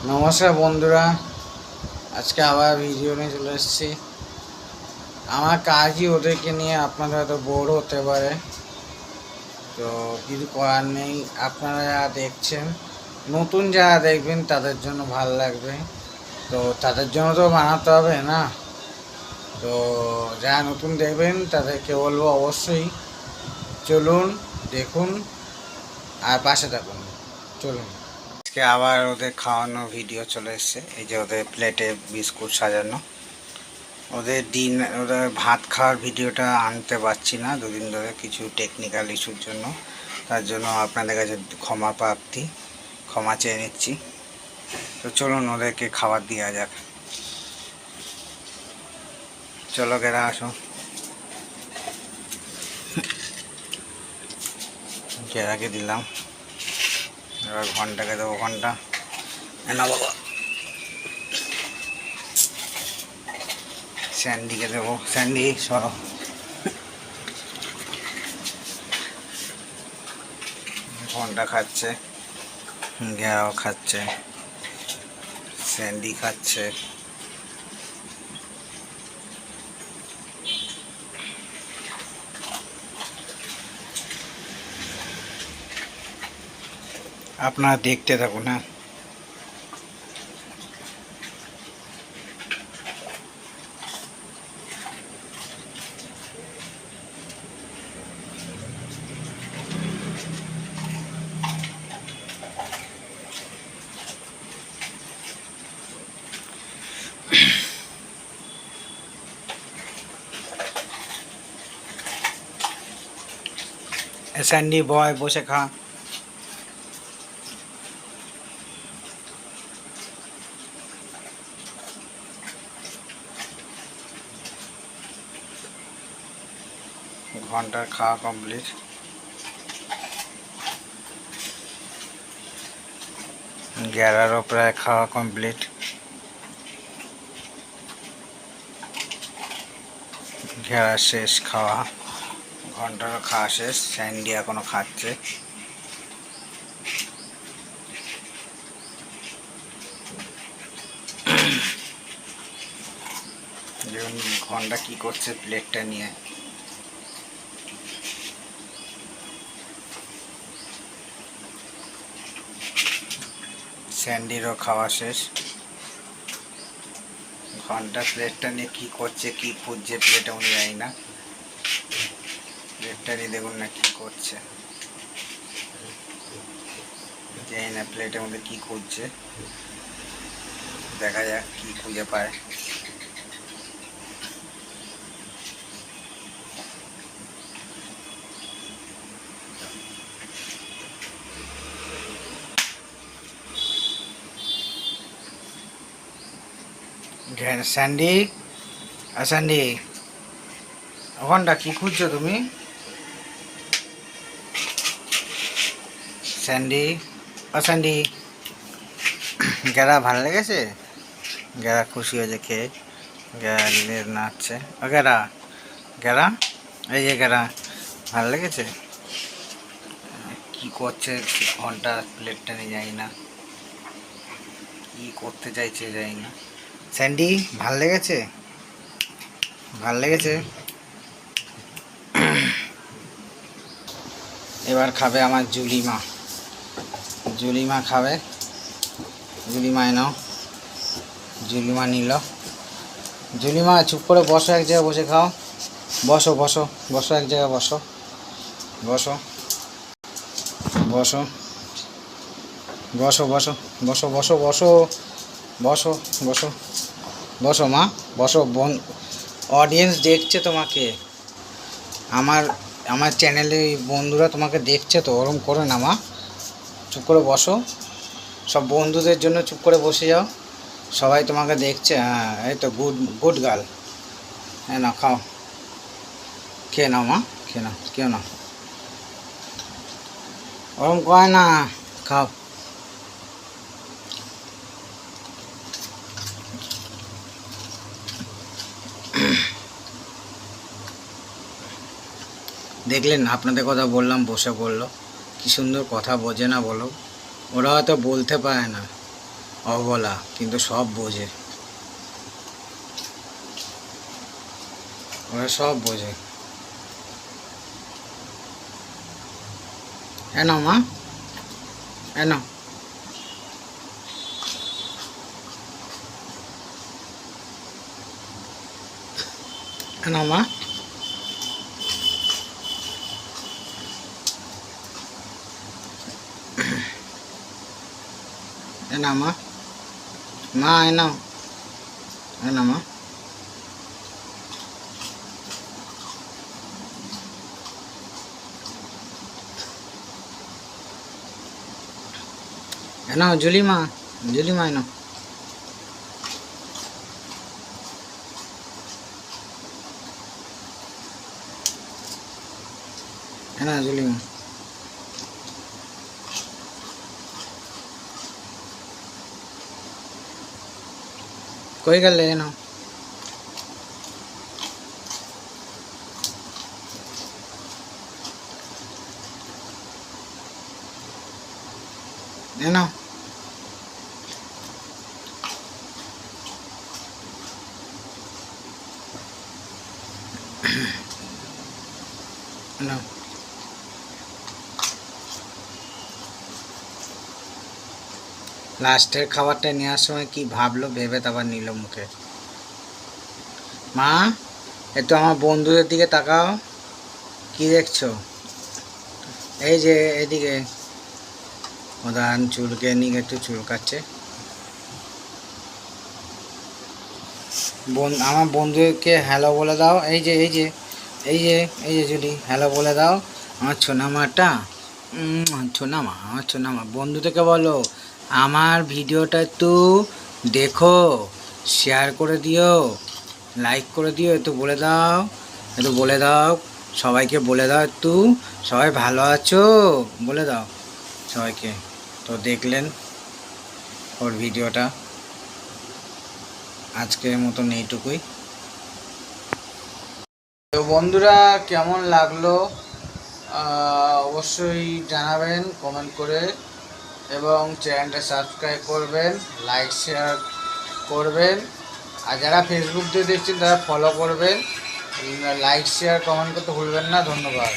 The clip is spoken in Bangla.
নমস্কার বন্ধুরা, আজকে আবার ভিডিও নিয়ে চলে এসেছি। আমার কাজই ওদেরকে নিয়ে, আপনারা হয়তো বোর হতে পারে, তো কিছু করার নেই। আপনারা যারা দেখছেন, নতুন যারা দেখবেন তাদের জন্য ভালো লাগবে, তো তাদের জন্য তো বানাতে হবে না। তো যারা নতুন দেখবেন তাদেরকে বলবো অবশ্যই চলুন, দেখুন আর পাশে থাকুন। চলুন, আজকে আবার ওদের খাওয়ানো ভিডিও চলে এসছে। এই যে ওদের প্লেটে বিস্কুট সাজানো। ওদের ভাত খাওয়ার ভিডিওটা আনতে পারছি না দুদিন ধরে, কিছু টেকনিক্যাল ইস্যুর জন্য। তার জন্য আপনাদের কাছে ক্ষমা চেয়ে নিচ্ছি। তো চলুন ওদেরকে খাবার দেওয়া যাক। চলো গেরা আসো, গেরাকে দিলাম, এবার ঘন্টাকে দেবো ঘন্টা। না বাবা, স্যান্ডিকে দেবো, স্যান্ডি সরো। ঘন্টা খাচ্ছে, গেরাও খাচ্ছে, স্যান্ডি খাচ্ছে। আপনারা দেখতে থাকুন। হ্যাঁ, স্যান্ডি বয়, বসে খা। ঘন্টার খাওয়া কমপ্লিট। গ্যারারও প্রায় খাওয়া কমপ্লিট। ঘেরা শেষ খাওয়া, ঘন্টারও খাওয়া শেষ। স্যান্ডি এখনো খাচ্ছে। দেখুন ঘন্টা কি করছে প্লেটটা নিয়ে। স্যান্ডিরও খাওয়া শেষ। ঘন্টা প্লেটটা নিয়ে কি করছে, কি খুঁজছে প্লেটে উনি জানি না। প্লেটটা নিয়ে দেখুন না কি করছে, জানি না প্লেটের মধ্যে কি খুঁজছে। দেখা যাক কি খুঁজে পায়। স্যান্ডি, স্যান্ডি ঘন্টা কি খুঁজছো তুমি? স্যান্ডি, স্যান্ডি, গেরা ভালো লেগেছে? গেরা খুশি হয়েছে খেয়ে, গেরা নাচছে। ও গেরা, গেরা, এই যে গেরা, ভালো লেগেছে? কি করছে ঘন্টা প্লেটটা নিয়ে, যাই না কি করতে চাইছে, যাই না। স্যান্ডি ভাল লেগেছে? ভাল লেগেছে। এবার খাবে আমার জুলিমা। জুলিমা খাবে। জুলিমা এনো, জুলিমা নিল। জুলিমা চুপ করে বসো, এক জায়গায় বসে খাও। বসো বসো বসো, এক জায়গায় বসো, বসো বসো বসো বসো বসো বসো বসো বসো বসো বসো মা, বসো। অডিয়েন্স দেখছে তোমাকে, আমার আমার চ্যানেলে বন্ধুরা তোমাকে দেখছে, তো ওরম করো না মা। চুপ করে বসো, সব বন্ধুদের জন্য চুপ করে বসে যাও, সবাই তোমাকে দেখছে। হ্যাঁ, এই তো গুড গুড গার্ল। হ্যাঁ না, খাও, খেয়ে নাও মা, খেয়ে নাও, কেউ না, ওরম কয় না, খাও। দেখলেন, আপনাদের কথা বললাম, বসে বললো। কি সুন্দর কথা বোঝে না বলো, ওরা হয়তো বলতে পারে না, অবলা, কিন্তু সব বোঝে, ওরা সব বোঝে। এনো মা, এনো, এনো মা, এনো মা, মা এনো, এনো মা, এনো জুলি মা, জুলি মা এনো, এনো জুলি মা, কই গেলে? এনো, এনো, এনো। লাস্টের খাবারটা নেওয়ার সময় কি ভাবলো ভেবে তারপর নিল মুখে। মা একটু আমার বন্ধুদের দিকে তাকাও, কি দেখছো? এই যে এদিকে প্রধান চুলকে নিয়ে একটু চুলকাচ্ছে। আমার বন্ধুদেরকে হ্যালো বলে দাও। এই যে এই যে এই যে এই যে জুলি, হ্যালো বলে দাও আমার ছোনামাটা। ছোনামা, আমার ছোনামা। বন্ধুদেরকে বলো আমার ভিডিওটা একটু দেখো, শেয়ার করে দিও, লাইক করে দিও, একটু বলে দাও, একটু বলে দাও, সবাইকে বলে দাও একটু, সবাই ভালো আছো বলে দাও সবাইকে। তো দেখলেন ওর ভিডিওটা, আজকের মতন এইটুকুই। তো বন্ধুরা কেমন লাগলো অবশ্যই জানাবেন কমেন্ট করে, এবং চ্যানেলটা সাবস্ক্রাইব করবেন, লাইক শেয়ার করবেন, আর যারা ফেসবুক দিয়ে দেখছেন তারা ফলো করবেন, লাইক শেয়ার কমেন্ট করতে ভুলবেন না। ধন্যবাদ।